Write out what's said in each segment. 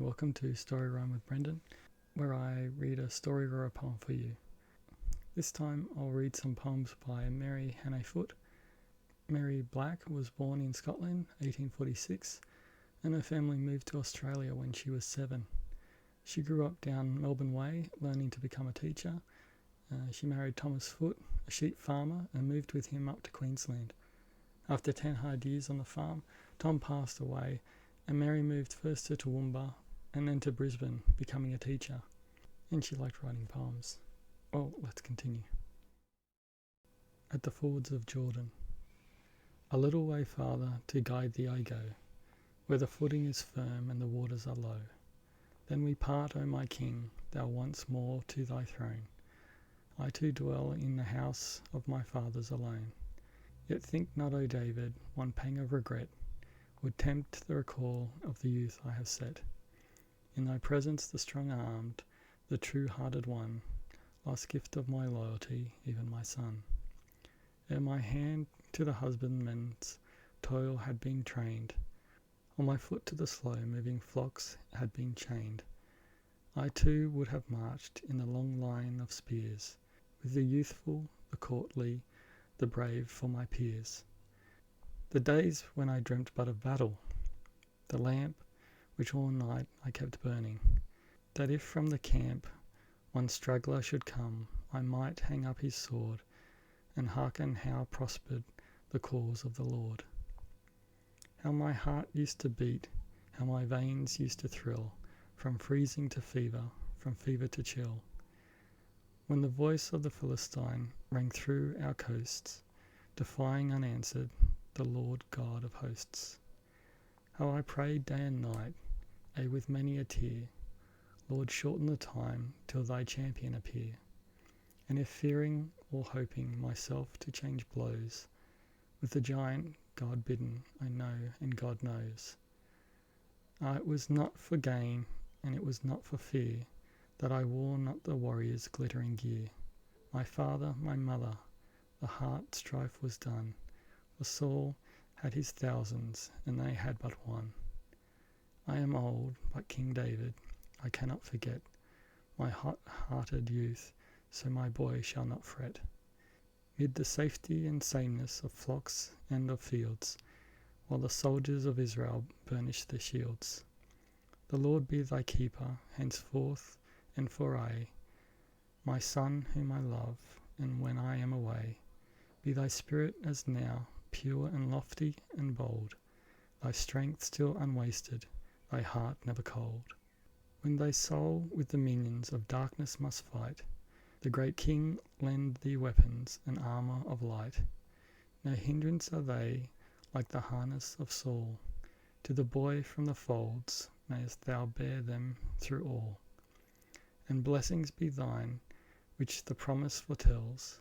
welcome to Story Rhyme with Brendan, where I read a story or a poem for you. This time I'll read some poems by Hannay Foott. Mary Black was born in Scotland, 1846, and her family moved to Australia when she was 7. She grew up down Melbourne Way, learning to become a teacher. She married Thomas Foott, a sheep farmer, and moved with him up to Queensland. After 10 hard years on the farm, Tom passed away, and Mary moved first to Toowoomba and then to Brisbane, becoming a teacher. And she liked writing poems. Well, let's continue. At the fords of Jordan. A little way farther to guide thee I go, where the footing is firm and the waters are low. Then we part, O my King, thou once more to thy throne. I too dwell in the house of my fathers alone. Yet think not, O David, one pang of regret would tempt the recall of the youth I have set. In thy presence the strong-armed, the true-hearted one, last gift of my loyalty, even my son. Ere my hand to the husbandman's toil had been trained, or my foot to the slow-moving flocks had been chained, I too would have marched in the long line of spears, with the youthful, the courtly, the brave for my peers. The days when I dreamt but of battle, the lamp which all night I kept burning, that if from the camp one straggler should come, I might hang up his sword and hearken how prospered the cause of the Lord. How my heart used to beat, how my veins used to thrill, from freezing to fever, from fever to chill, when the voice of the Philistine rang through our coasts, defying unanswered the Lord God of hosts. How I prayed day and night, with many a tear, Lord, shorten the time till thy champion appear. And if fearing or hoping myself to change blows, with the giant God bidden, I know and God knows. It was not for gain, and it was not for fear, that I wore not the warrior's glittering gear. My father, my mother, the heart strife was done, for Saul had his thousands, and they had but one. I am old, but King David I cannot forget, my hot-hearted youth, so my boy shall not fret. Mid the safety and sameness of flocks and of fields, while the soldiers of Israel burnish their shields. The Lord be thy keeper, henceforth and for aye, my son whom I love, and when I am away, be thy spirit as now, pure and lofty and bold, thy strength still unwasted, thy heart never cold. When thy soul with the minions of darkness must fight, the great King lend thee weapons and armour of light. No hindrance are they, like the harness of Saul. To the boy from the folds mayest thou bear them through all. And blessings be thine, which the promise foretells.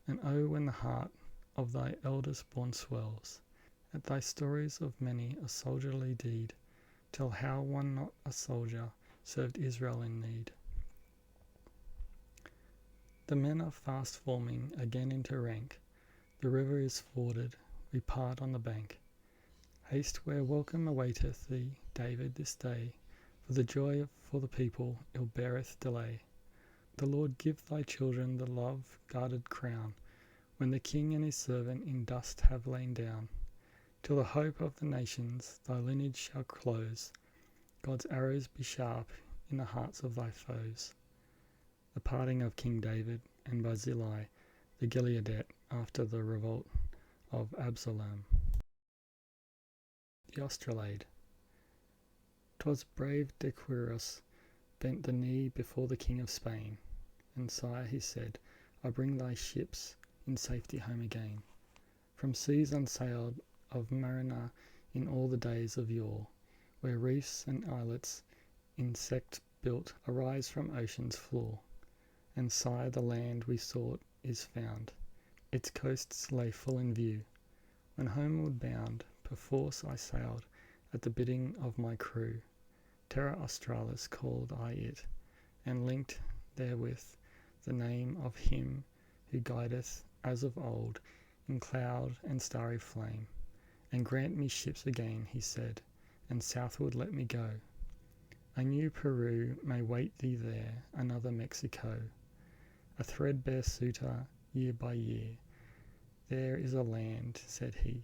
And oh, when the heart of thy eldest born swells, at thy stories of many a soldierly deed, tell how one not a soldier served Israel in need. The men are fast forming again into rank, the river is forded, we part on the bank. Haste where welcome awaiteth thee, David, this day, for the joy for the people ill beareth delay. The Lord give thy children the love-guarded crown, when the King and his servant in dust have lain down. Till the hope of the nations thy lineage shall close, God's arrows be sharp in the hearts of thy foes. The parting of King David and Barzillai the Gileadite after the revolt of Absalom. The Australade. 'Twas brave De Quiros bent the knee before the King of Spain, and sire, he said, I bring thy ships in safety home again, from seas unsailed of mariner in all the days of yore, where reefs and islets insect built arise from ocean's floor. And sire, the land we sought is found, its coasts lay full in view. When homeward bound, perforce I sailed at the bidding of my crew. Terra Australis called I it, and linked therewith the name of him who guideth as of old in cloud and starry flame. And grant me ships again, he said, and southward let me go. A new Peru may wait thee there, another Mexico, a threadbare suitor year by year. There is a land, said he,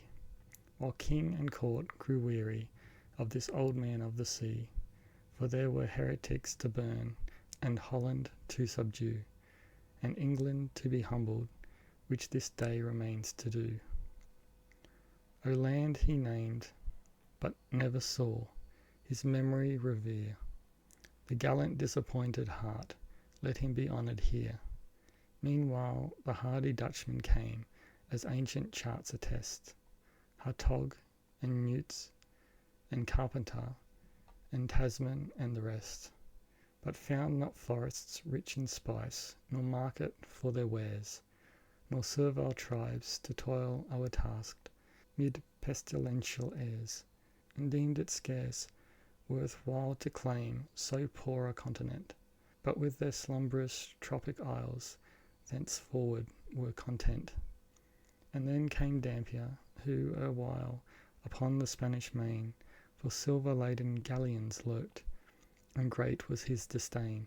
while king and court grew weary of this old man of the sea, for there were heretics to burn, and Holland to subdue, and England to be humbled, which this day remains to do. O land he named, but never saw, his memory revere. The gallant disappointed heart, let him be honoured here. Meanwhile the hardy Dutchman came, as ancient charts attest, Hartog and Newts and Carpenter and Tasman and the rest, but found not forests rich in spice, nor market for their wares, nor servile tribes to toil o'ertasked mid pestilential airs, and deemed it scarce worth while to claim so poor a continent, but with their slumberous tropic isles thenceforward were content. And then came Dampier, who erewhile upon the Spanish main for silver-laden galleons lurked, and great was his disdain.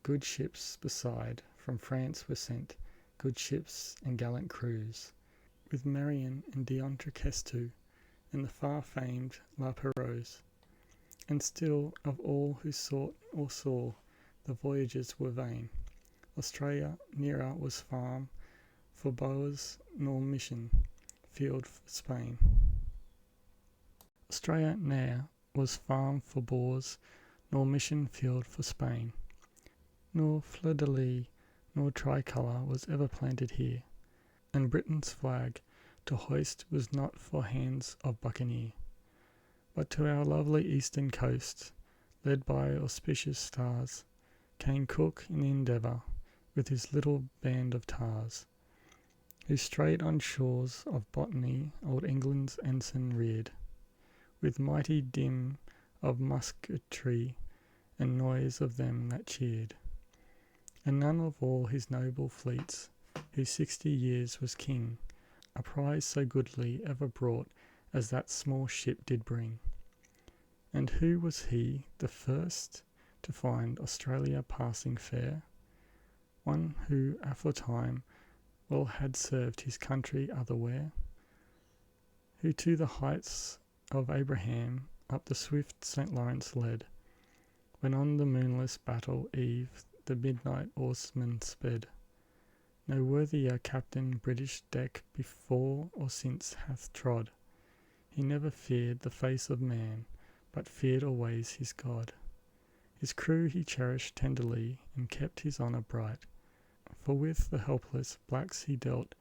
Good ships beside from France were sent, good ships and gallant crews, with Marion and D'Entrecasteaux, and the far-famed La Pérouse. And still of all who sought or saw, the voyages were vain. Australia nearer was farm for Boers, nor mission field for Spain. Australia ne'er was farm for Boers, nor mission field for Spain. Nor fleur-de-lis, nor tricolour was ever planted here, and Britain's flag to hoist was not for hands of buccaneer. But to our lovely eastern coast, led by auspicious stars, came Cook in Endeavour, with his little band of tars, who straight on shores of botany old England's ensign reared, with mighty din of musketry and noise of them that cheered. And none of all his noble fleets, who 60 years was king, a prize so goodly ever brought as that small ship did bring. And who was he, the first to find Australia passing fair? One who aforetime well had served his country otherwhere, who to the heights of Abraham up the swift St. Lawrence led, when on the moonless battle eve the midnight oarsman sped. No worthier captain British deck before or since hath trod. He never feared the face of man, but feared always his God. His crew he cherished tenderly, and kept his honour bright, for with the helpless blacks he dealt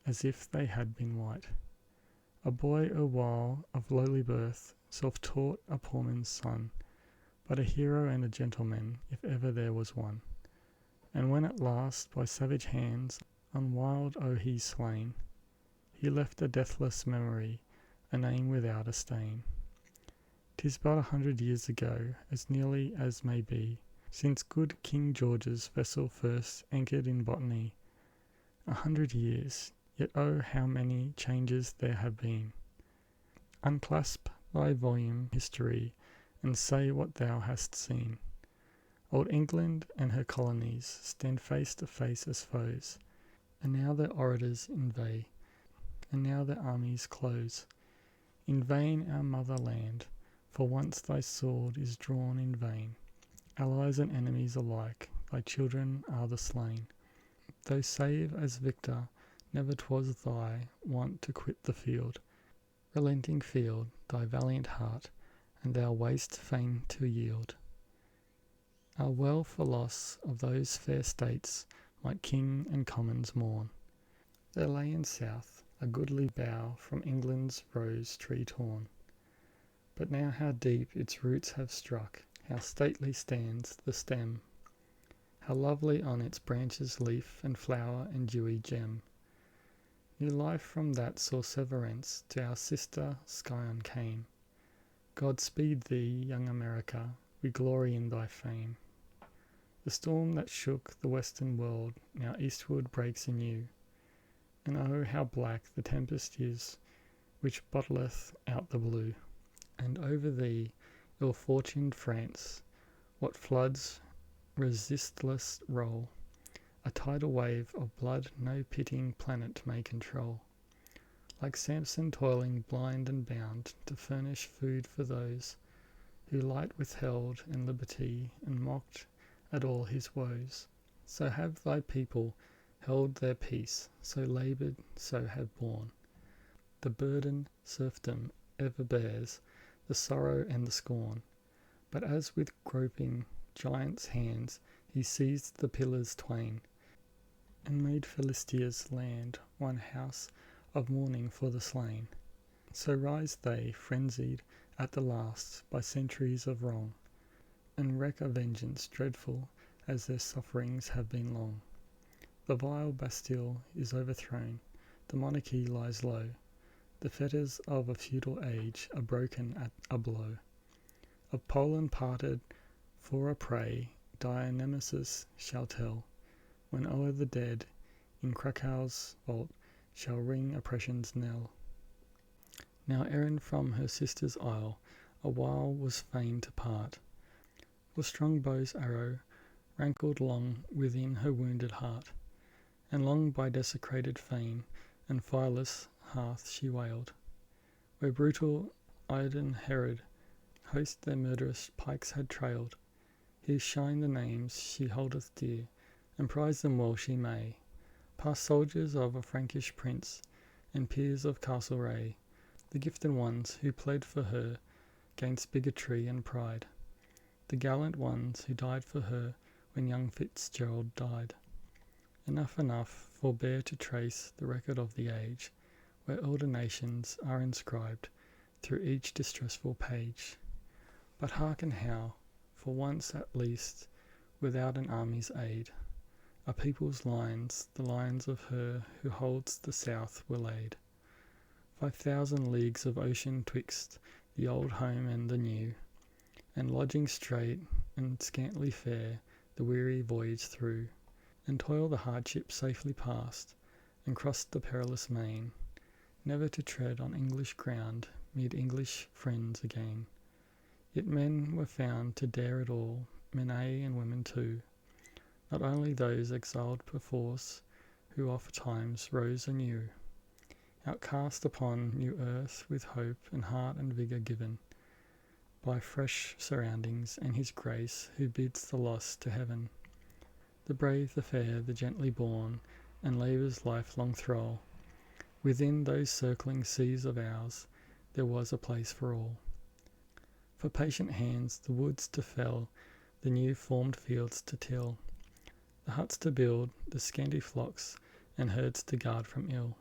as if they had been white. A boy erewhile of lowly birth, self-taught a poor man's son, but a hero and a gentleman, if ever there was one. And when at last by savage hands on wild Ohi slain, he left a deathless memory, a name without a stain. 'Tis but 100 years ago, as nearly as may be, since good King George's vessel first anchored in Botany. 100 years, yet oh how many changes there have been. Unclasp thy volume, history, and say what thou hast seen. Old England and her colonies stand face to face as foes, and now their orators inveigh, and now their armies close. In vain our motherland, for once thy sword is drawn in vain. Allies and enemies alike, thy children are the slain. Though save as victor, never 'twas thy wont to quit the field. Relenting field, thy valiant heart, and thou wast fain to yield. Ah well for loss of those fair states might king and commons mourn. There lay in south a goodly bough from England's rose tree torn. But now how deep its roots have struck, how stately stands the stem, how lovely on its branches leaf and flower and dewy gem. New life from that sore severance to our sister Scion came. God speed thee, young America, we glory in thy fame. The storm that shook the western world now eastward breaks anew, and oh how black the tempest is which bottleth out the blue. And over thee, ill-fortuned France, what floods resistless roll, a tidal wave of blood no pitying planet may control. Like Samson toiling blind and bound to furnish food for those who light withheld and liberty and mocked at all his woes. So have thy people held their peace, so laboured, so have borne the burden serfdom ever bears, the sorrow and the scorn. But as with groping giant's hands he seized the pillars twain, and made Philistia's land one house of mourning for the slain, so rise they, frenzied at the last by centuries of wrong, and wreak a vengeance dreadful as their sufferings have been long. The vile Bastille is overthrown, the monarchy lies low, the fetters of a feudal age are broken at a blow. Of Poland parted for a prey, dire Nemesis shall tell, when o'er the dead in Krakow's vault shall ring oppression's knell. Now Erin from her sister's isle a while was fain to part, for strong bow's arrow rankled long within her wounded heart, and long by desecrated fane and fireless hearth she wailed, where brutal Iden Herod host their murderous pikes had trailed. Here shine the names she holdeth dear, and prize them well she may, past soldiers of a Frankish prince, and peers of Castlereagh, the gifted ones who pled for her gainst bigotry and pride, the gallant ones who died for her when young Fitzgerald died. Enough, forbear to trace the record of the age, where older nations are inscribed through each distressful page. But hearken how, for once at least, without an army's aid, a people's lines, the lines of her who holds the south, were laid. 5,000 leagues of ocean twixt the old home and the new, and lodging straight and scantly fare the weary voyage through, and toil the hardship safely past, and cross the perilous main, never to tread on English ground mid English friends again. Yet men were found to dare it all, men aye and women too, not only those exiled perforce, who oft times rose anew, outcast upon new earth with hope and heart and vigour given, by fresh surroundings and his grace who bids the lost to heaven. The brave, the fair, the gently born, and labour's lifelong thrall, within those circling seas of ours there was a place for all. For patient hands the woods to fell, the new formed fields to till, the huts to build, the scanty flocks and herds to guard from ill.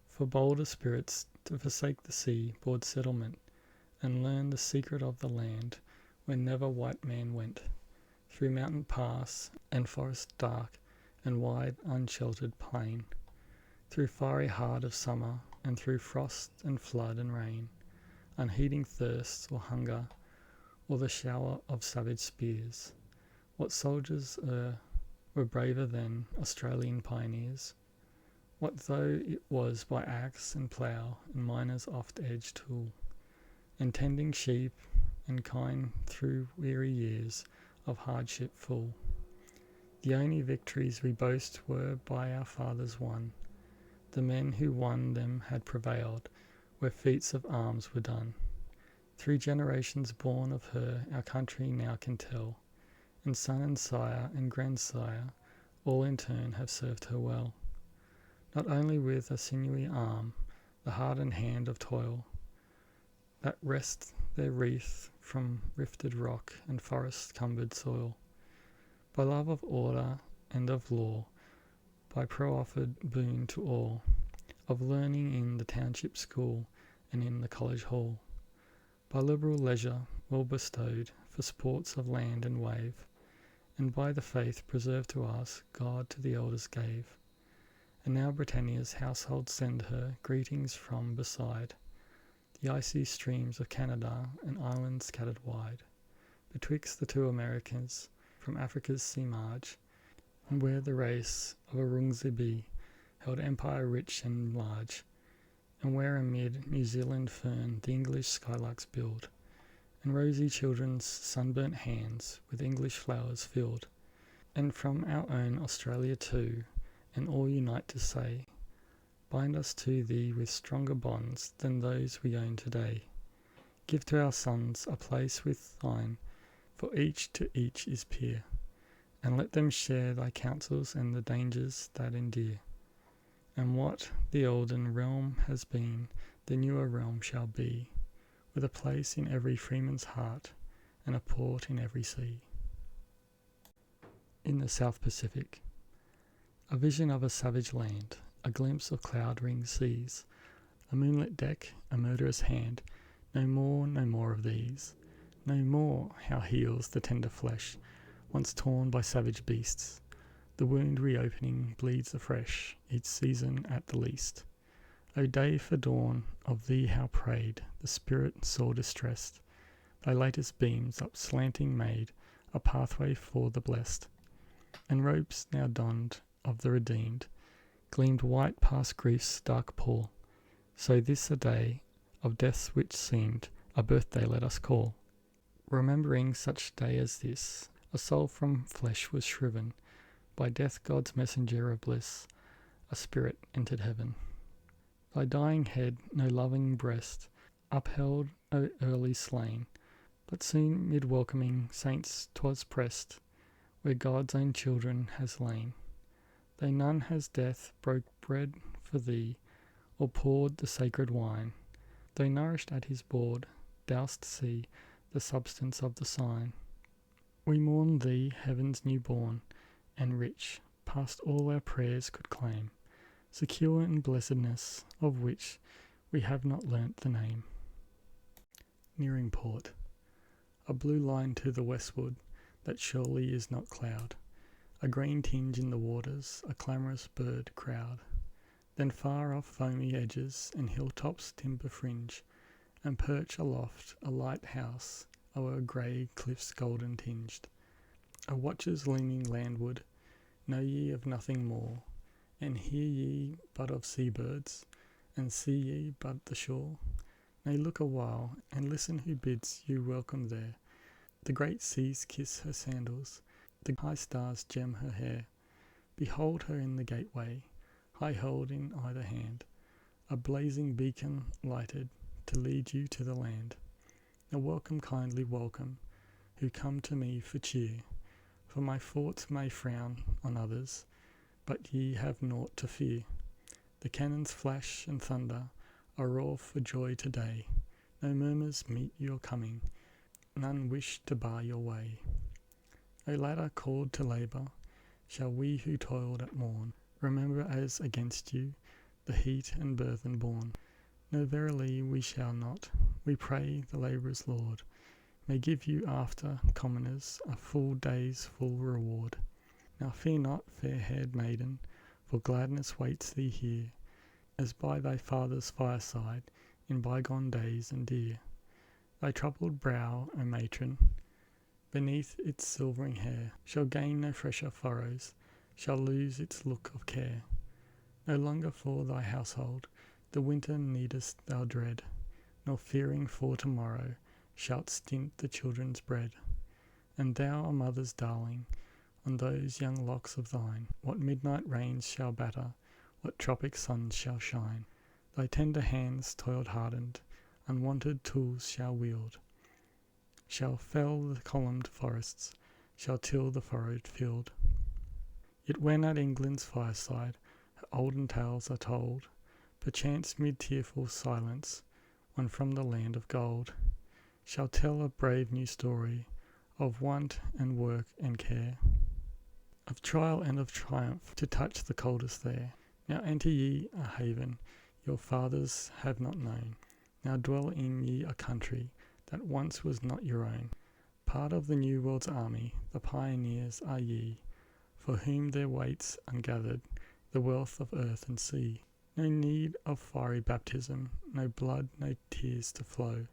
For bolder spirits to forsake the sea-board settlement, and learn the secret of the land where never white man went, through mountain pass and forest dark and wide unsheltered plain, through fiery heart of summer and through frost and flood and rain, unheeding thirst or hunger or the shower of savage spears. What soldiers were braver than Australian pioneers? What though it was by axe and plough and miner's oft-edged tool, and tending sheep and kine through weary years of hardship full? The only victories we boast were by our fathers won. The men who won them had prevailed where feats of arms were done. 3 generations born of her our country now can tell, and son and sire and grandsire all in turn have served her well, not only with a sinewy arm, the hardened hand of toil, that wrest their wreath from rifted rock and forest-cumbered soil, by love of order and of law, by proffered boon to all, of learning in the township school and in the college hall, by liberal leisure well bestowed for sports of land and wave, and by the faith preserved to us God to the elders gave. And now Britannia's household send her greetings from beside the icy streams of Canada and islands scattered wide, betwixt the 2 Americas from Africa's sea marge, and where the race of Arungzebe held empire rich and large, and where amid New Zealand fern the English skylarks build, and rosy children's sunburnt hands with English flowers filled, and from our own Australia too, and all unite to say, bind us to thee with stronger bonds than those we own today. Give to our sons a place with thine, for each to each is peer, and let them share thy counsels and the dangers that endear. And what the olden realm has been, the newer realm shall be, with a place in every freeman's heart, and a port in every sea. In the South Pacific, a vision of a savage land, a glimpse of cloud-ringed seas, a moonlit deck, a murderous hand, no more of these. No more how heals the tender flesh, once torn by savage beasts. The wound reopening bleeds afresh, each season at the least. O day for dawn, of thee how prayed, the spirit sore distressed. Thy latest beams up slanting made a pathway for the blessed, and robes now donned of the redeemed gleamed white past grief's dark pall. So this a day of deaths which seemed a birthday let us call. Remembering such day as this, a soul from flesh was shriven, by death God's messenger of bliss, a spirit entered heaven. Thy dying head no loving breast upheld, O early slain, but soon mid welcoming saints 'twas pressed, where God's own children has lain. Though none has death broke bread for thee, or poured the sacred wine, though nourished at his board, thou'st see the substance of the sign. We mourn thee, heaven's new-born, and rich, past all our prayers could claim, secure in blessedness, of which we have not learnt the name. Nearing port, a blue line to the westward, that surely is not cloud, a green tinge in the waters, a clamorous bird crowd, then far off foamy edges and hilltops timber fringe, and perch aloft a lighthouse o'er grey cliffs golden tinged. A watcher's leaning landward, know ye of nothing more, and hear ye but of seabirds, and see ye but the shore? Nay, look a while, and listen who bids you welcome there. The great seas kiss her sandals, the high stars gem her hair. Behold her in the gateway, high held in either hand, a blazing beacon lighted, to lead you to the land. A welcome, kindly welcome, who come to me for cheer, for my thoughts may frown on others, but ye have naught to fear. The cannons flash and thunder, a roar for joy today. No murmurs meet your coming, none wish to bar your way. O ladder called to labour, shall we who toiled at morn remember as against you the heat and burthen borne? No, verily we shall not. We pray the labourer's Lord may give you after commoners a full day's full reward. Now fear not, fair-haired maiden, for gladness waits thee here, as by thy father's fireside in bygone days and dear. Thy troubled brow, O matron, beneath its silvering hair, shall gain no fresher furrows, shall lose its look of care. No longer for thy household the winter needest thou dread, nor fearing for tomorrow shalt stint the children's bread. And thou, a mother's darling, on those young locks of thine, what midnight rains shall batter, what tropic suns shall shine. Thy tender hands, toiled hardened, unwonted tools shall wield, shall fell the columned forests, shall till the furrowed field. Yet when at England's fireside her olden tales are told, perchance mid tearful silence one from the land of gold shall tell a brave new story of want and work and care, of trial and of triumph to touch the coldest there. Now enter ye a haven your fathers have not known, now dwell in ye a country that once was not your own. Part of the new world's army, the pioneers are ye, for whom there waits ungathered the wealth of earth and sea. No need of fiery baptism, no blood, no tears to flow.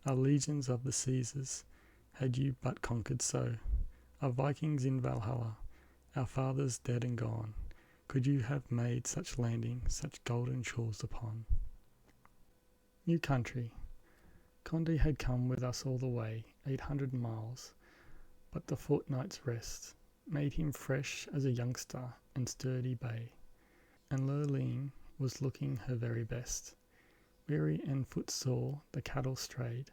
Our legions of the Caesars had you but conquered so. Our Vikings in Valhalla, our fathers dead and gone, could you have made such landing, such golden shores upon. New country, Condi had come with us all the way, 800 miles, but the fortnight's rest made him fresh as a youngster and sturdy bay, and Lurleen was looking her very best. Weary and footsore the cattle strayed,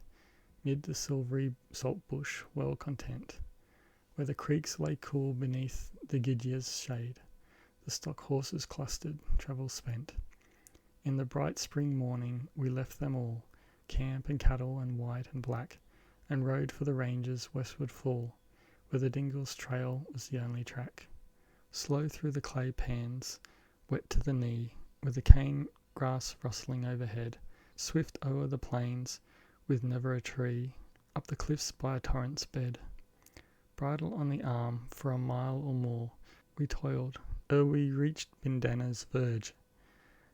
mid the silvery salt bush well content, where the creeks lay cool beneath the Gidya's shade. The stock horses clustered, travel spent. In the bright spring morning we left them all, camp and cattle and white and black, and rode for the ranges westward full, where the Dingle's trail was the only track. Slow through the clay pans, wet to the knee, with the cane grass rustling overhead, swift o'er the plains, with never a tree, up the cliffs by a torrent's bed. Bridle on the arm, for a mile or more we toiled, ere we reached Bindana's verge,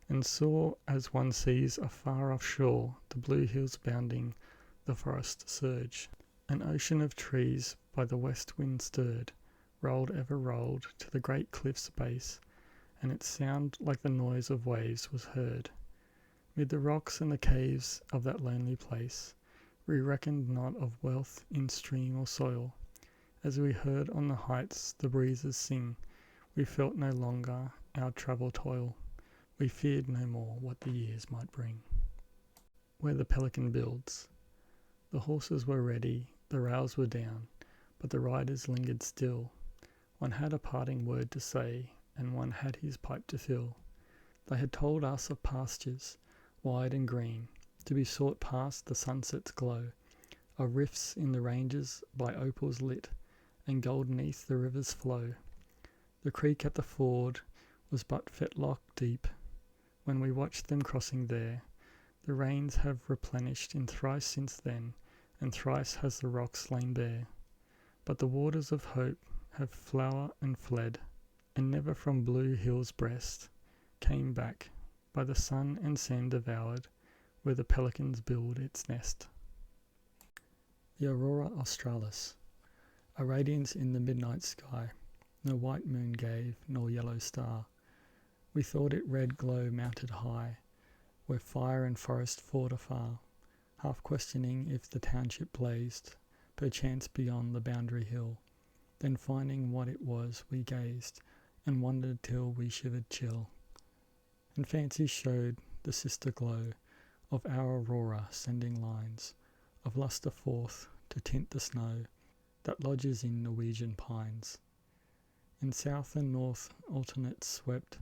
and saw, as one sees a far-off shore, the blue hills bounding the forest surge. An ocean of trees by the west wind stirred, rolled ever rolled to the great cliff's base, and its sound like the noise of waves was heard. Mid the rocks and the caves of that lonely place, we reckoned not of wealth in stream or soil. As we heard on the heights the breezes sing, we felt no longer our travel toil. We feared no more what the years might bring. Where the Pelican builds. The horses were ready, the rails were down, but the riders lingered still. One had a parting word to say, and one had his pipe to fill. They had told us of pastures, wide and green, to be sought past the sunset's glow, of rifts in the ranges by opals lit, and gold 'neath the river's flow. The creek at the ford was but fetlock deep, when we watched them crossing there. The rains have replenished in thrice since then, and thrice has the rocks lain bare. But the waters of hope have flower and fled, and never from blue hill's breast came back, by the sun and sand devoured, where the pelicans build its nest. The Aurora Australis, a radiance in the midnight sky, no white moon gave, nor yellow star. We thought it red glow mounted high, where fire and forest fought afar, half questioning if the township blazed, perchance beyond the boundary hill. Then finding what it was, we gazed, and wondered till we shivered chill. And fancy showed the sister glow of our Aurora, sending lines of lustre forth to tint the snow that lodges in Norwegian pines. And south and north alternate swept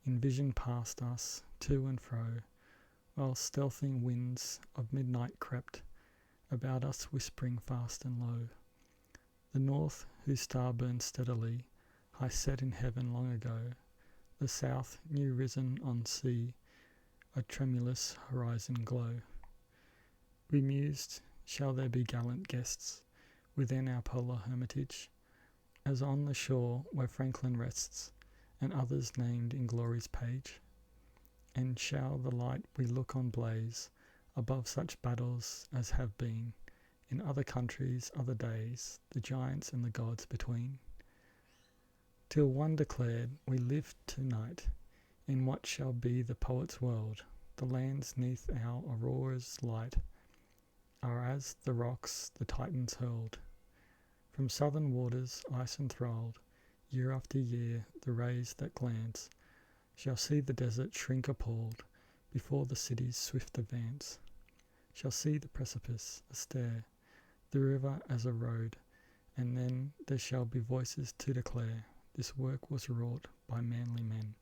in vision past us, to and fro, while stealthing winds of midnight crept about us, whispering fast and low. The north, whose star burned steadily, high set in heaven long ago, the south, new risen on sea, a tremulous horizon glow. We mused, shall there be gallant guests within our polar hermitage, as on the shore where Franklin rests, and others named in glory's page? And shall the light we look on blaze above such battles as have been in other countries, other days, the giants and the gods between? Till one declared, we live tonight in what shall be the poet's world. The lands neath our Aurora's light are as the rocks the Titans hurled. From southern waters ice enthralled, year after year the rays that glance shall see the desert shrink appalled before the city's swift advance, shall see the precipice a stair, the river as a road, and then there shall be voices to declare this work was wrought by manly men.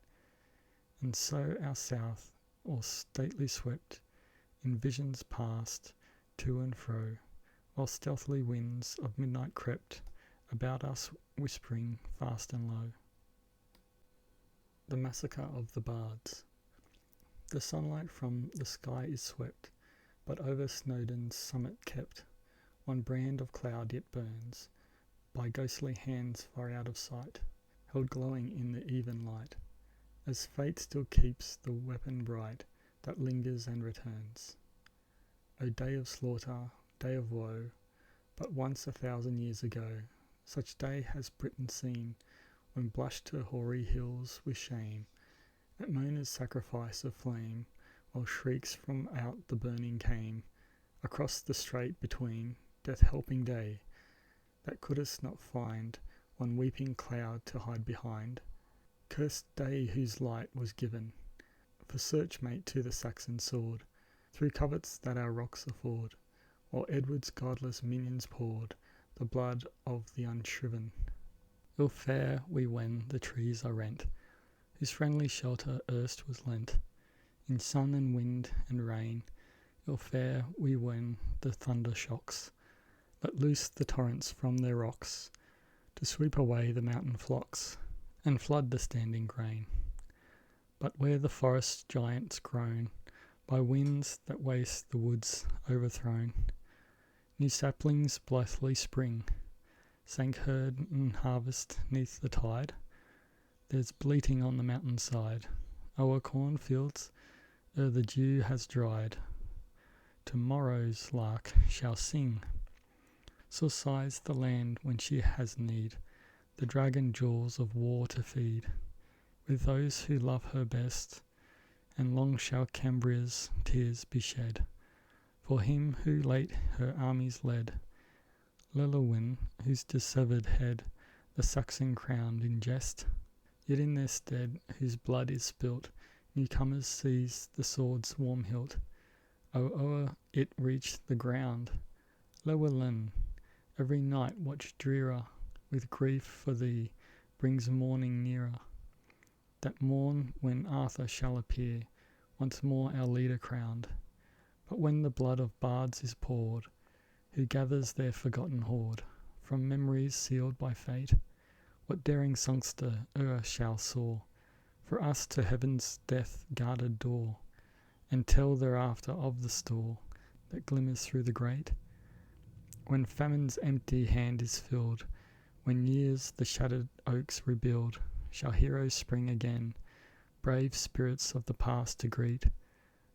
And so our south, all stately swept, in visions passed to and fro, while stealthily winds of midnight crept about us, whispering fast and low. The Massacre of the Bards. The sunlight from the sky is swept, but over Snowdon's summit kept. One brand of cloud yet burns, by ghostly hands far out of sight, held glowing in the even light, as fate still keeps the weapon bright that lingers and returns. O day of slaughter, day of woe, but once 1,000 years ago, such day has Britain seen, when blushed her hoary hills with shame, at Mona's sacrifice of flame, while shrieks from out the burning came, across the strait between death helping day, that couldst not find one weeping cloud to hide behind. Cursed day whose light was given for search-mate to the Saxon sword, through coverts that our rocks afford, while Edward's godless minions poured the blood of the unshriven. Ill fare we when the trees are rent, whose friendly shelter erst was lent, in sun and wind and rain. Ill fare we when the thunder shocks let loose the torrents from their rocks, to sweep away the mountain flocks, and flood the standing grain. But where the forest giants groan, by winds that waste the woods overthrown, new saplings blithely spring, sank herd and harvest neath the tide. There's bleating on the mountain side, o'er cornfields, ere the dew has dried. Tomorrow's lark shall sing. So sighs the land when she has need, the dragon jewels of war to feed, with those who love her best, and long shall Cambria's tears be shed, for him who late her armies led, Lillewin, whose dissevered head the Saxon crowned in jest, yet in their stead whose blood is spilt, newcomers seize the sword's warm hilt. O'er it reach the ground. Llewellyn, every night watch drearer, with grief for thee, brings morning nearer. That morn when Arthur shall appear, once more our leader crowned. But when the blood of bards is poured, who gathers their forgotten hoard, from memories sealed by fate, what daring songster e'er shall soar, for us to heaven's death-guarded door, and tell thereafter of the store that glimmers through the grate? When famine's empty hand is filled, when years the shattered oaks rebuild, shall heroes spring again, brave spirits of the past to greet,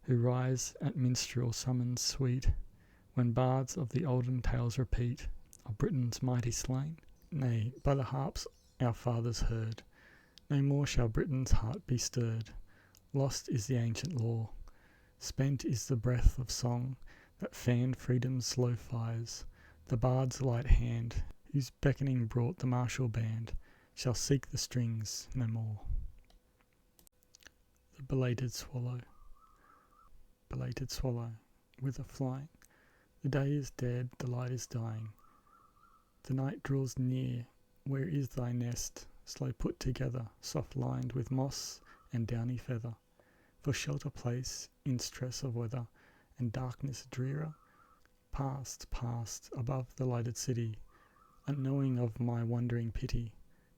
who rise at minstrel summons sweet, when bards of the olden tales repeat of Britain's mighty slain? Nay, by the harps our fathers heard, no more shall Britain's heart be stirred. Lost is the ancient lore, spent is the breath of song that fanned freedom's slow fires. The bard's light hand, whose beckoning brought the martial band, shall seek the strings no more. The Belated Swallow. Belated swallow, whither flying? The day is dead, the light is dying. The night draws near, where is thy nest? Slow put together, soft lined with moss and downy feather, for shelter place in stress of weather and darkness drearer. Past, past, above the lighted city, unknowing of my wondering pity,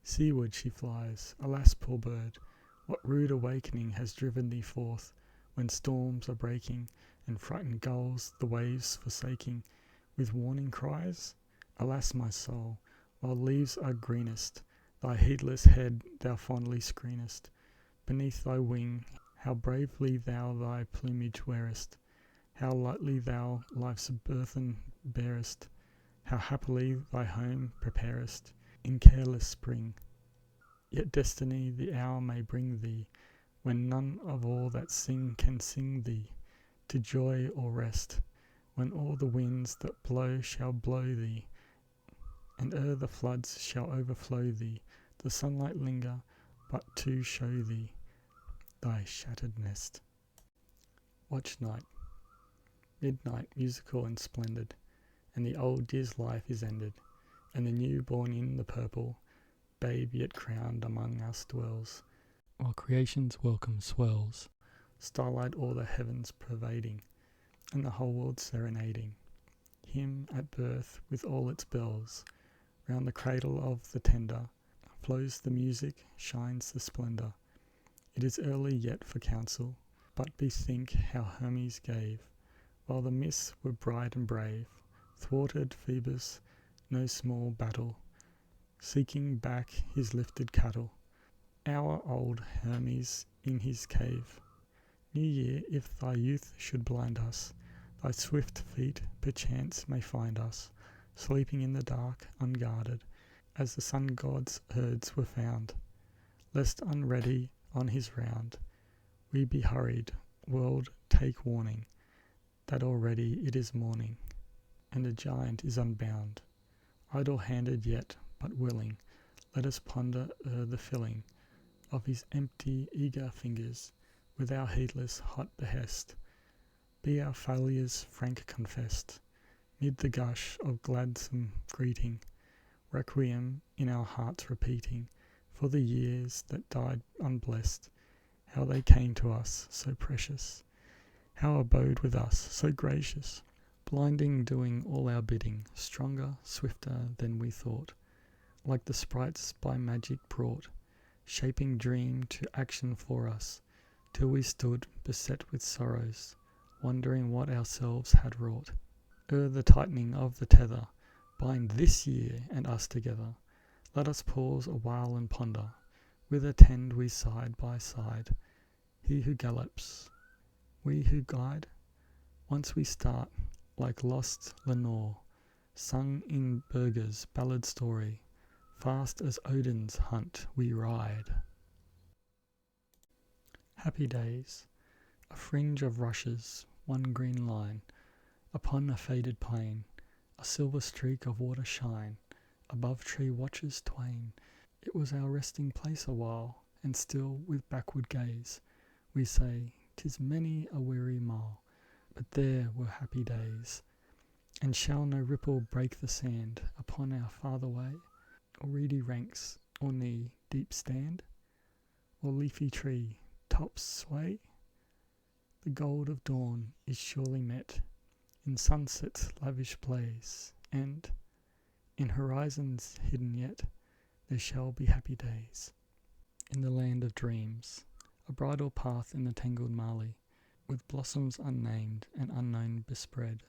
seaward she flies. Alas, poor bird, what rude awakening has driven thee forth, when storms are breaking, and frightened gulls the waves forsaking, with warning cries? Alas, my soul, while leaves are greenest, thy heedless head thou fondly screenest. Beneath thy wing, how bravely thou thy plumage wearest, how lightly thou life's burthen bearest, how happily thy home preparest in careless spring. Yet destiny the hour may bring thee, when none of all that sing can sing thee to joy or rest, when all the winds that blow shall blow thee, and ere the floods shall overflow thee, the sunlight linger but to show thee thy shattered nest. Watch night. Midnight, musical and splendid, and the old dear's life is ended, and the new born in the purple, babe yet crowned among us dwells, while creation's welcome swells, starlight o'er the heavens pervading, and the whole world serenading him at birth with all its bells. Round the cradle of the tender flows the music, shines the splendour. It is early yet for counsel, but bethink how Hermes gave, while the mists were bright and brave, thwarted Phoebus no small battle, seeking back his lifted cattle. Our old Hermes in his cave. New Year, if thy youth should blind us, thy swift feet perchance may find us, sleeping in the dark, unguarded, as the sun god's herds were found. Lest unready on his round, we be hurried, world take warning, that already it is morning, and the giant is unbound. Idle-handed yet, but willing, let us ponder the filling of his empty, eager fingers with our heedless, hot behest. Be our failures frank confessed, mid the gush of gladsome greeting, requiem in our hearts repeating, for the years that died unblessed, how they came to us so precious, how abode with us so gracious, blinding doing all our bidding, stronger, swifter than we thought, like the sprites by magic brought, shaping dream to action for us, till we stood beset with sorrows, wondering what ourselves had wrought. Ere the tightening of the tether bind this year and us together, let us pause a while and ponder, whither tend we side by side, he who gallops, we who guide? Once we start, like lost Lenore, sung in Burger's ballad story, fast as Odin's hunt we ride. Happy days, a fringe of rushes, one green line, upon a faded plain, a silver streak of water shine, above tree watchers twain. It was our resting place a while, and still with backward gaze, we say, 'tis many a weary mile, but there were happy days. And shall no ripple break the sand upon our farther way, or reedy ranks, or knee deep stand, or leafy tree tops sway? The gold of dawn is surely met in sunset's lavish blaze, and, in horizons hidden yet, there shall be happy days. In the land of dreams, a bridal path in the tangled marley, with blossoms unnamed and unknown bespread,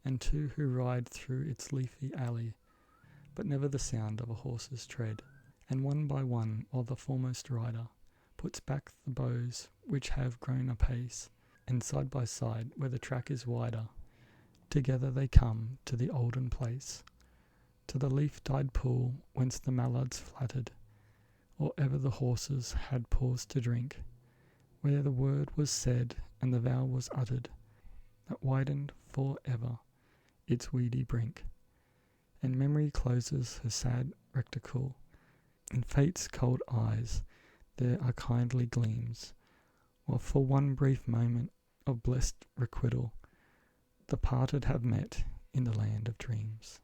and two who ride through its leafy alley, but never the sound of a horse's tread, and one by one, while the foremost rider puts back the bows which have grown apace, and side by side, where the track is wider, together they come to the olden place, to the leaf-dyed pool whence the mallards flattered, or ever the horses had paused to drink, where the word was said and the vow was uttered, that widened for ever its weedy brink. And memory closes her sad reticule. In fate's cold eyes there are kindly gleams, while for one brief moment of blessed requital, the parted have met in the land of dreams.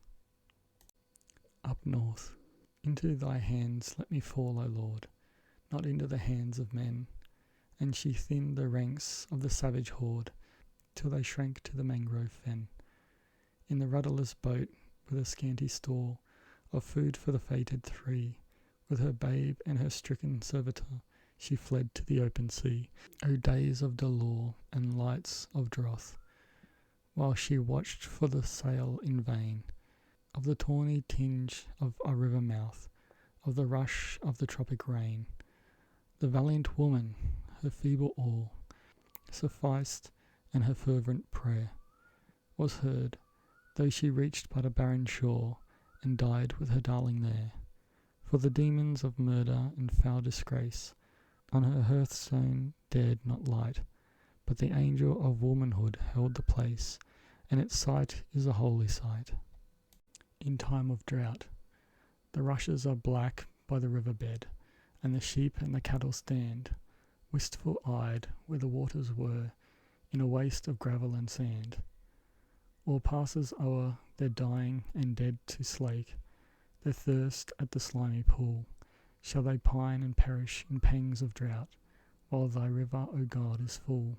Up north, into thy hands let me fall, O Lord, not into the hands of men. And she thinned the ranks of the savage horde, till they shrank to the mangrove fen. In the rudderless boat, with a scanty store of food for the fated three, with her babe and her stricken servitor, she fled to the open sea. O days of dolour and lights of drouth, while she watched for the sail in vain, of the tawny tinge of a river mouth, of the rush of the tropic rain. The valiant woman, her feeble all sufficed, and her fervent prayer was heard, though she reached but a barren shore, and died with her darling there. For the demons of murder and foul disgrace on her hearthstone dared not light, but the angel of womanhood held the place, and its sight is a holy sight. In time of drought, the rushes are black by the river bed, and the sheep and the cattle stand, wistful-eyed where the waters were, in a waste of gravel and sand. All passers o'er their dying and dead to slake their thirst at the slimy pool, shall they pine and perish in pangs of drought, while thy river, O God, is full.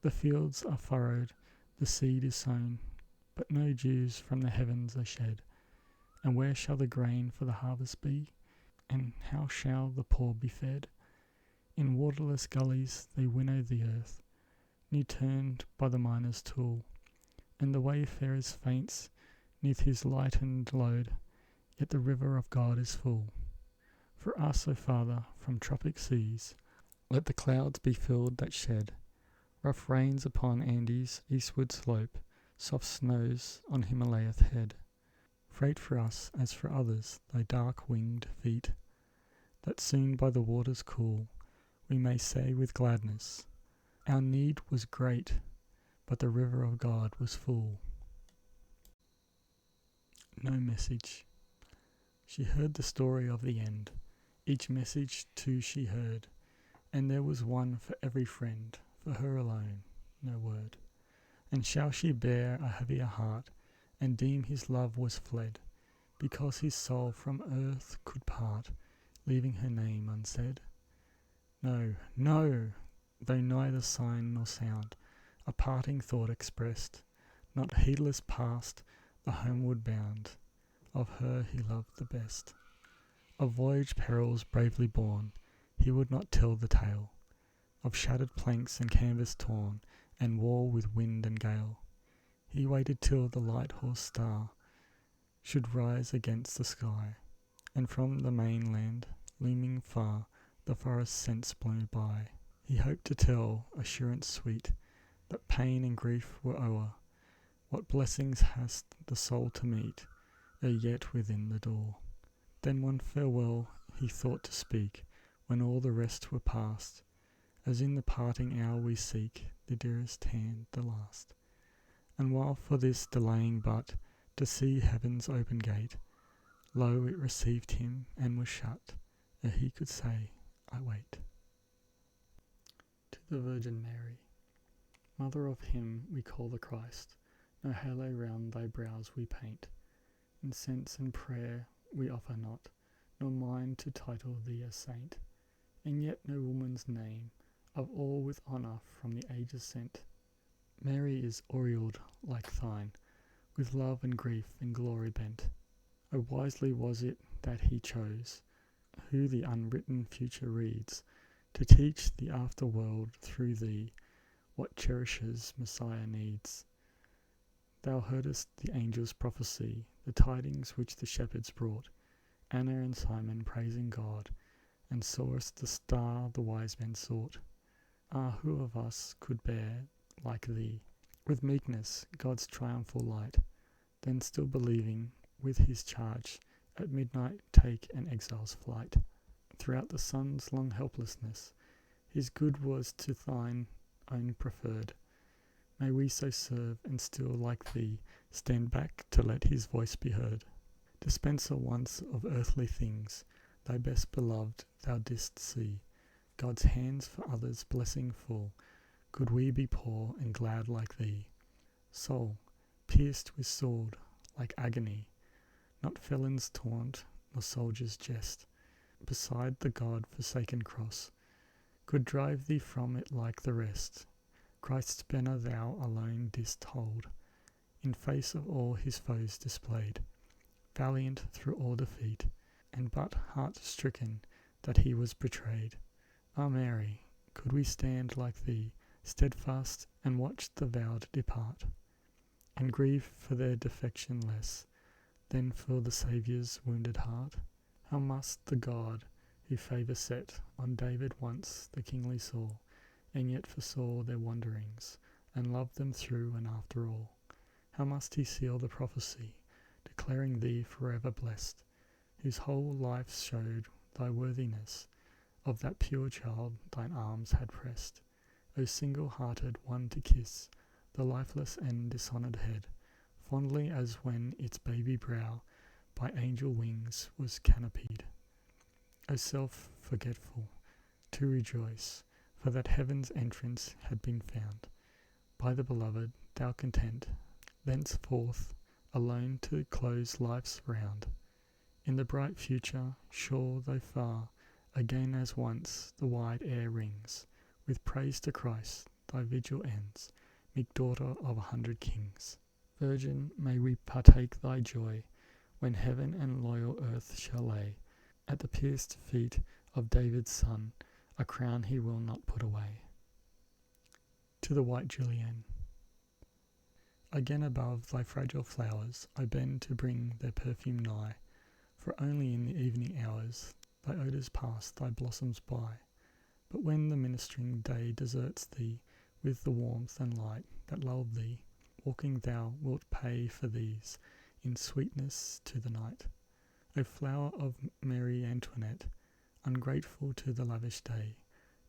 The fields are furrowed, the seed is sown, but no dews from the heavens are shed. And where shall the grain for the harvest be? And how shall the poor be fed? In waterless gullies they winnow the earth, new turned by the miner's tool, and the wayfarer faints neath his lightened load, yet the river of God is full. For us, O Father, from tropic seas, let the clouds be filled that shed rough rains upon Andes' eastward slope, soft snows on Himalaya's head. Freight for us, as for others, thy dark-winged feet, that soon by the waters cool, we may say with gladness, our need was great, but the river of God was full. No message. She heard the story of the end. Each message too she heard, and there was one for every friend. For her alone, no word. And shall she bear a heavier heart, and deem his love was fled, because his soul from earth could part, leaving her name unsaid? No, no, though neither sign nor sound a parting thought expressed, not heedless past the homeward bound of her he loved the best. Of voyage perils bravely borne, he would not tell the tale, of shattered planks and canvas torn, and war with wind and gale. He waited till the light-horse star should rise against the sky, and from the mainland, looming far, the forest scents blow by. He hoped to tell, assurance sweet, that pain and grief were o'er. What blessings hast the soul to meet, ere yet within the door. Then one farewell he thought to speak, when all the rest were past, as in the parting hour we seek the dearest hand, the last. And while for this delaying but to see heaven's open gate, lo, it received him and was shut, ere he could say, I wait. To the Virgin Mary, Mother of him we call the Christ, no halo round thy brows we paint, incense and prayer we offer not, nor mind to title thee a saint, and yet no woman's name of all with honour from the ages sent. Mary is aureoled like thine, with love and grief and glory bent. O wisely was it that he chose, who the unwritten future reads, to teach the afterworld through thee what cherishes Messiah needs. Thou heardest the angel's prophecy, the tidings which the shepherds brought, Anna and Simon praising God, and sawest the star the wise men sought. Ah, who of us could bear, like thee, with meekness God's triumphal light, then still believing, with his charge, at midnight take an exile's flight? Throughout the sun's long helplessness, his good was to thine own preferred. May we so serve, and still, like thee, stand back to let his voice be heard. Dispenser once of earthly things, thy best beloved thou didst see, God's hands for others blessing full, could we be poor and glad like thee. Soul, pierced with sword, like agony, not felon's taunt, nor soldier's jest, beside the God-forsaken cross, could drive thee from it like the rest. Christ's banner thou alone didst hold, in face of all his foes displayed, valiant through all defeat, and but heart-stricken that he was betrayed. Ah, Mary, could we stand like thee, steadfast, and watch the vowed depart, and grieve for their defection less than for the Saviour's wounded heart? How must the God who favour set on David once the kingly saw, and yet foresaw their wanderings, and loved them through and after all, how must he seal the prophecy, declaring thee forever blessed, whose whole life showed thy worthiness, of that pure child thine arms had pressed, O single-hearted one to kiss the lifeless and dishonoured head, fondly as when its baby brow by angel wings was canopied. O self-forgetful, to rejoice, for that heaven's entrance had been found, by the beloved thou content, thenceforth alone to close life's round. In the bright future, sure though far, again as once the wide air rings, with praise to Christ thy vigil ends, meek daughter of 100 kings. Virgin, may we partake thy joy, when heaven and loyal earth shall lay at the pierced feet of David's son a crown he will not put away. To the White Julienne. Again above thy fragile flowers I bend to bring their perfume nigh, for only in the evening hours thy odours pass thy blossoms by. But when the ministering day deserts thee with the warmth and light that lulled thee, walking thou wilt pay for these in sweetness to the night. O flower of Mary Antoinette, ungrateful to the lavish day,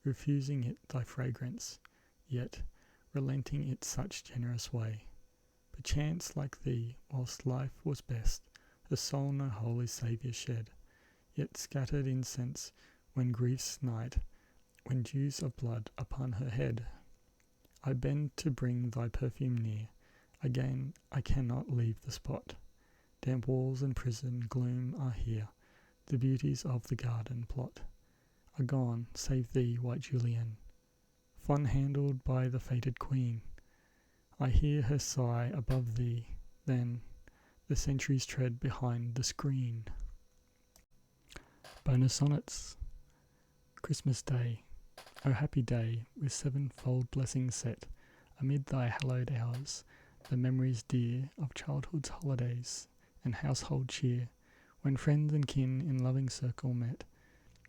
refusing it thy fragrance, yet relenting it such generous way. Perchance like thee, whilst life was best, her soul no holy Saviour shed, yet scattered incense when grief's night, when dews of blood upon her head. I bend to bring thy perfume near, again I cannot leave the spot. Damp walls and prison gloom are here, the beauties of the garden plot are gone, save thee, White Julienne, fond-handled by the fated queen. I hear her sigh above thee, then the centuries tread behind the screen. Bonus Sonnets. Christmas Day. O happy day, with sevenfold blessings set, amid thy hallowed hours, the memories dear of childhood's holidays and household cheer, when friends and kin in loving circle met,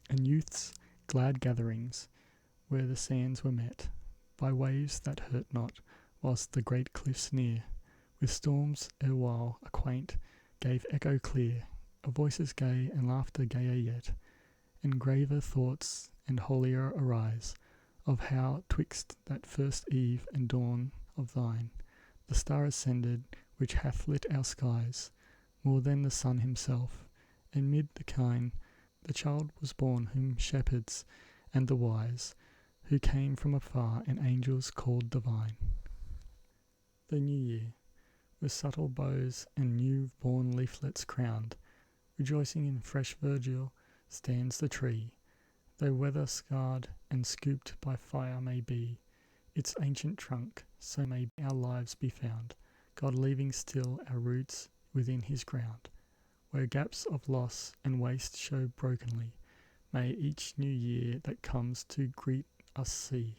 and youth's glad gatherings, where the sands were met by waves that hurt not, whilst the great cliffs near, with storms erewhile acquaint, gave echo clear of voices gay and laughter gayer yet, and graver thoughts and holier arise, of how twixt that first eve and dawn of thine, the star ascended which hath lit our skies, more than the sun himself, and mid the kine the child was born whom shepherds and the wise, who came from afar, and angels called divine. The New Year, with subtle bows and new-born leaflets crowned, rejoicing in fresh verdure, stands the tree, though weather-scarred and scooped by fire may be its ancient trunk, so may our lives be found, God leaving still our roots within his ground. Where gaps of loss and waste show brokenly, may each new year that comes to greet us see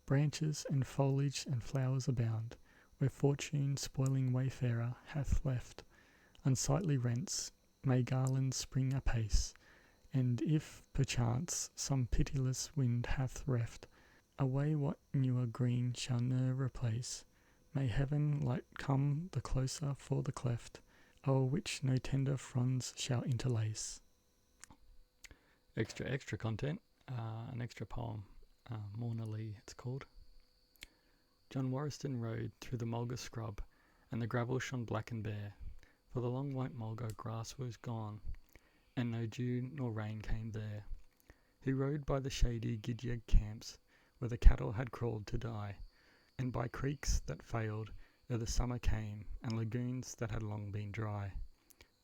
branches and foliage and flowers abound, where fortune spoiling wayfarer hath left unsightly rents, may garlands spring apace, and if perchance some pitiless wind hath reft away what newer green shall ne'er replace, may heaven light come the closer for the cleft, o'er which no tender fronds shall interlace. Extra content, an extra poem, Morna it's called. John Warriston rode through the mulga scrub, and the gravel shone black and bare, for the long white mulga grass was gone, and no dew nor rain came there. He rode by the shady Gidyag camps, where the cattle had crawled to die, and by creeks that failed ere the summer came, and lagoons that had long been dry,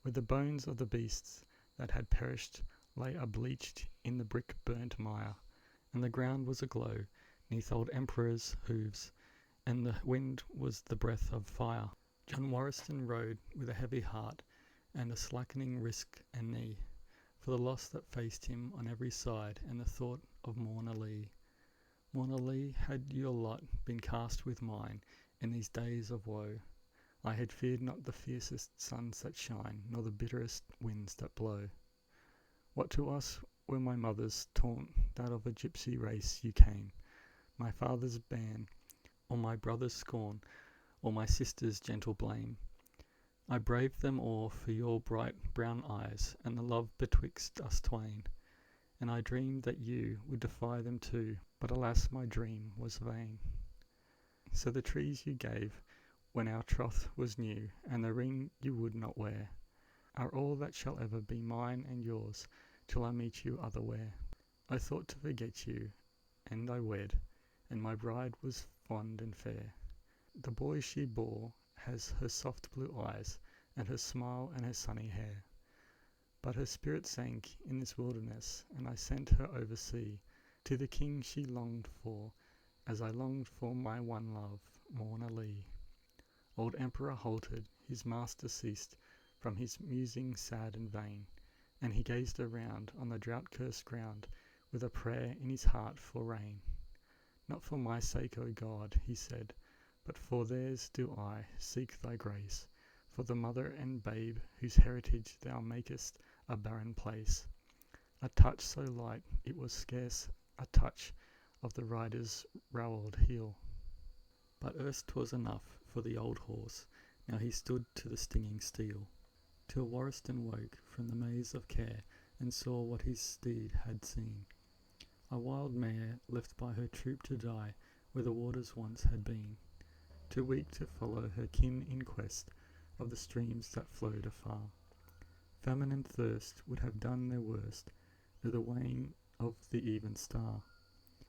where the bones of the beasts that had perished lay ableached in the brick-burnt mire, and the ground was aglow neath old emperors' hooves, and the wind was the breath of fire. John Warriston rode with a heavy heart and a slackening wrist and knee, for the loss that faced him on every side, and the thought of Morna. Morna, had your lot been cast with mine in these days of woe, I had feared not the fiercest suns that shine, nor the bitterest winds that blow. What to us were my mother's taunt, that of a gypsy race you came, my father's ban, or my brother's scorn, or my sister's gentle blame? I braved them all for your bright brown eyes, and the love betwixt us twain, and I dreamed that you would defy them too, but alas, my dream was vain. So the trees you gave when our troth was new, and the ring you would not wear, are all that shall ever be mine and yours, till I meet you otherwhere. I thought to forget you, and I wed, and my bride was fond and fair. The boy she bore has her soft blue eyes, and her smile and her sunny hair. But her spirit sank in this wilderness, and I sent her over sea, to the king she longed for, as I longed for my one love, Morna. Old emperor halted, his master ceased from his musing sad and vain, and he gazed around on the drought-cursed ground, with a prayer in his heart for rain. Not for my sake, O God, he said, but for theirs do I seek thy grace, for the mother and babe whose heritage thou makest a barren place. A touch so light it was scarce a touch of the rider's rowelled heel. But erst 'twas enough for the old horse, now he stood to the stinging steel, till Warriston woke from the maze of care, and saw what his steed had seen. A wild mare left by her troop to die, where the waters once had been, too weak to follow her kin in quest of the streams that flowed afar. Famine and thirst would have done their worst ere the wane of the even star.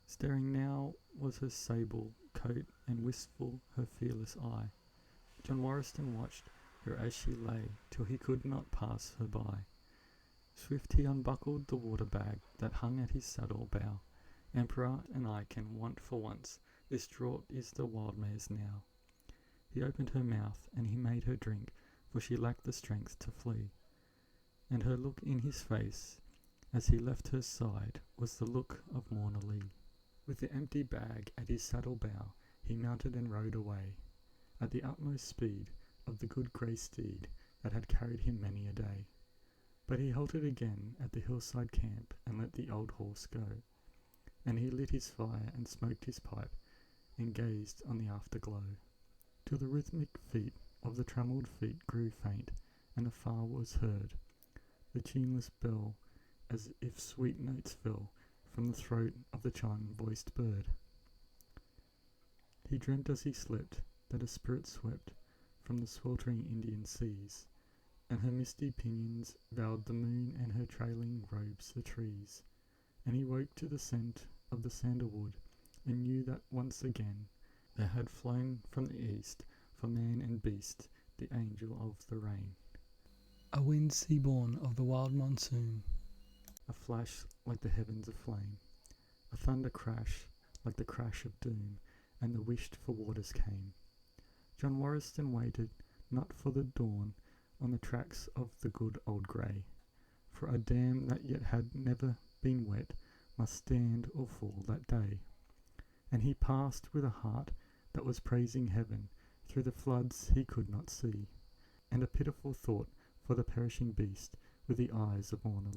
Staring now was her sable coat and wistful her fearless eye. John Morriston watched her as she lay till he could not pass her by. Swift he unbuckled the water bag that hung at his saddle bow. Emperor and I can want for once, this draught is the wild mare's now. He opened her mouth and he made her drink, for she lacked the strength to flee. And her look in his face, as he left her side, was the look of Morna. With the empty bag at his saddle bow, he mounted and rode away, at the utmost speed of the good grey steed that had carried him many a day. But he halted again at the hillside camp and let the old horse go. And he lit his fire and smoked his pipe and gazed on the afterglow, till the rhythmic feet of the trammelled feet grew faint, and afar was heard the tuneless bell, as if sweet notes fell from the throat of the chime-voiced bird. He dreamt as he slept that a spirit swept from the sweltering Indian seas, and her misty pinions veiled the moon and her trailing robes the trees. And he woke to the scent of the sandalwood, and knew that once again there had flown from the east, for man and beast, the angel of the rain. A wind sea-born of the wild monsoon, a flash like the heavens aflame, a thunder crash like the crash of doom, and the wished-for waters came. John Morriston waited not for the dawn on the tracks of the good old grey, for a dam that yet had never been wet must stand or fall that day. And he passed with a heart that was praising heaven through the floods he could not see, and a pitiful thought for the perishing beast with the eyes of Morna.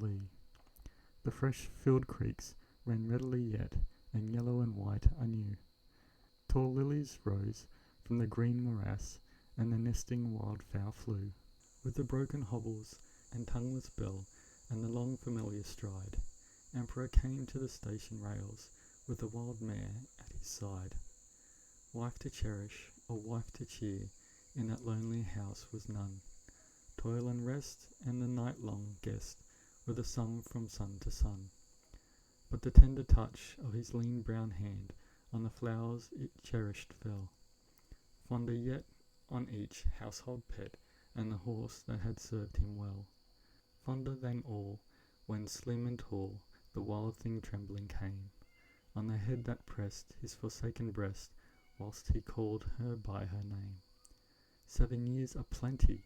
The fresh filled creeks ran readily yet, and yellow and white anew. Tall lilies rose from the green morass, and the nesting wildfowl flew. With the broken hobbles and tongueless bell and the long familiar stride, Emperor came to the station rails with the wild mare at his side. Wife to cherish or wife to cheer in that lonely house was none. Toil and rest and the night-long guest were the sum from sun to sun. But the tender touch of his lean brown hand on the flowers it cherished fell, fonder yet on each household pet and the horse that had served him well. Fonder than all, when slim and tall the wild thing trembling came, on the head that pressed his forsaken breast, whilst he called her by her name. 7 years are plenty,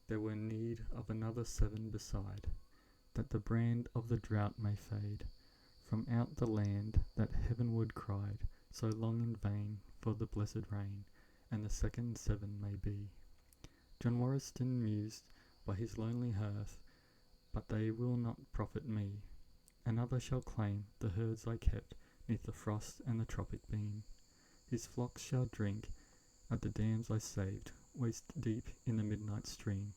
there were need of another 7 beside, that the brand of the drought may fade from out the land that heavenward cried so long in vain for the blessed rain, and the second 7 may be. John Morriston mused by his lonely hearth, but they will not profit me. Another shall claim the herds I kept neath the frost and the tropic beam. His flocks shall drink at the dams I saved, waist deep in the midnight stream,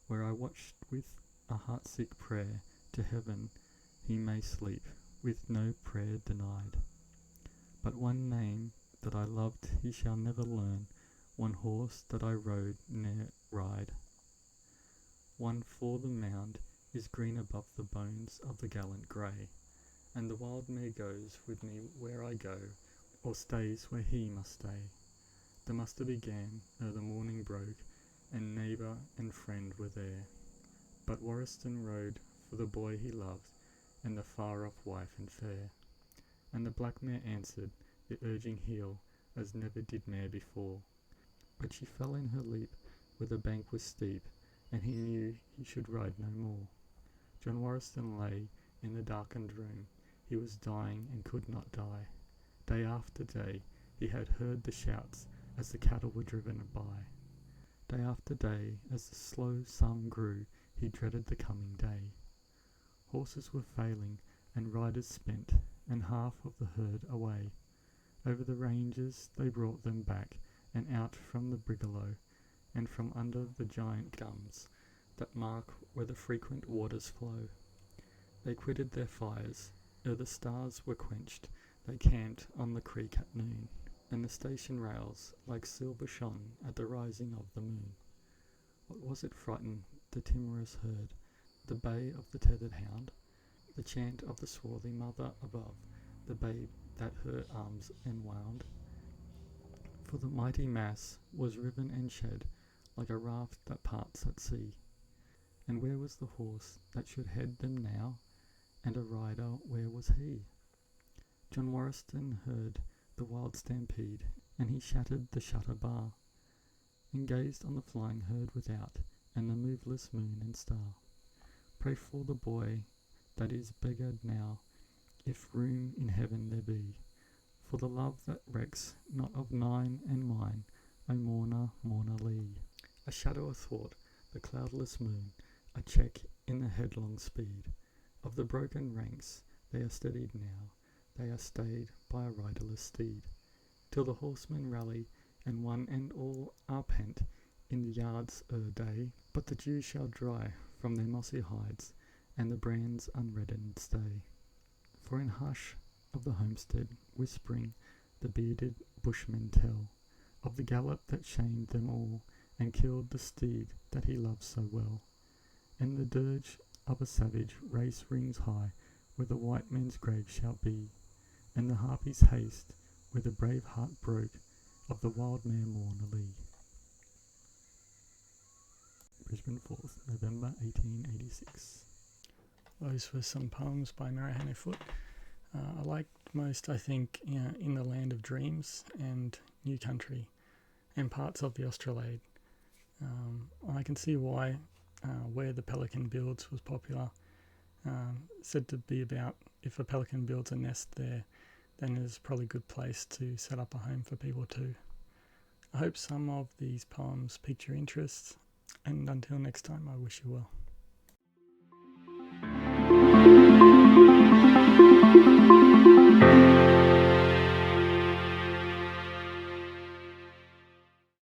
where I watched with a heart-sick prayer to heaven he may sleep, with no prayer denied. But one name that I loved he shall never learn, one horse that I rode ne'er ride. One for the mound is green above the bones of the gallant grey, and the wild mare goes with me where I go, or stays where he must stay. The muster began ere the morning broke, and neighbour and friend were there. But Morriston rode for the boy he loved, and the far-off wife and fair. And the black mare answered the urging heel, as never did mare before. But she fell in her leap, where the bank was steep, and he knew he should ride no more. John Morriston lay in the darkened room, he was dying and could not die. Day after day he had heard the shouts as the cattle were driven by. Day after day, as the slow sun grew, he dreaded the coming day. Horses were failing, and riders spent, and half of the herd away. Over the ranges they brought them back, and out from the brigalow, and from under the giant gums that mark where the frequent waters flow. They quitted their fires, ere the stars were quenched, They camped on the creek at noon, and the station rails like silver shone at the rising of the moon. What was it frightened the timorous herd, the bay of the tethered hound, the chant of the swarthy mother above, the babe that her arms enwound? For the mighty mass was riven and shed like a raft that parts at sea. And where was the horse that should head them now? And a rider, where was he? John Warriston heard the wild stampede, and he shattered the shutter bar, and gazed on the flying herd without, and the moveless moon and star. Pray for the boy that is beggared now, if room in heaven there be, for the love that recks not of thine and mine, O Morna, Morna Lee. A shadow athwart the cloudless moon, a check in the headlong speed of the broken ranks. They are steadied now, they are stayed by a riderless steed, till the horsemen rally, and one and all are pent in the yards ere day. But the dew shall dry from their mossy hides, and the brands unreddened stay. For in hush of the homestead, whispering, the bearded bushmen tell of the gallop that shamed them all, and killed the steed that he loved so well. And the dirge of a savage race rings high, where the white man's grave shall be, and the harpies haste where the brave heart broke of the wild mare Morna Lee. Brisbane 4th, November 1886. Those were some poems by Hannay Foott. I liked most, I think, In the Land of Dreams and New Country and parts of the Australade. I can see why Where the Pelican Builds was popular. Said to be about if a pelican builds a nest there, then it's probably a good place to set up a home for people too. I hope some of these poems piqued your interest, and until next time, I wish you well.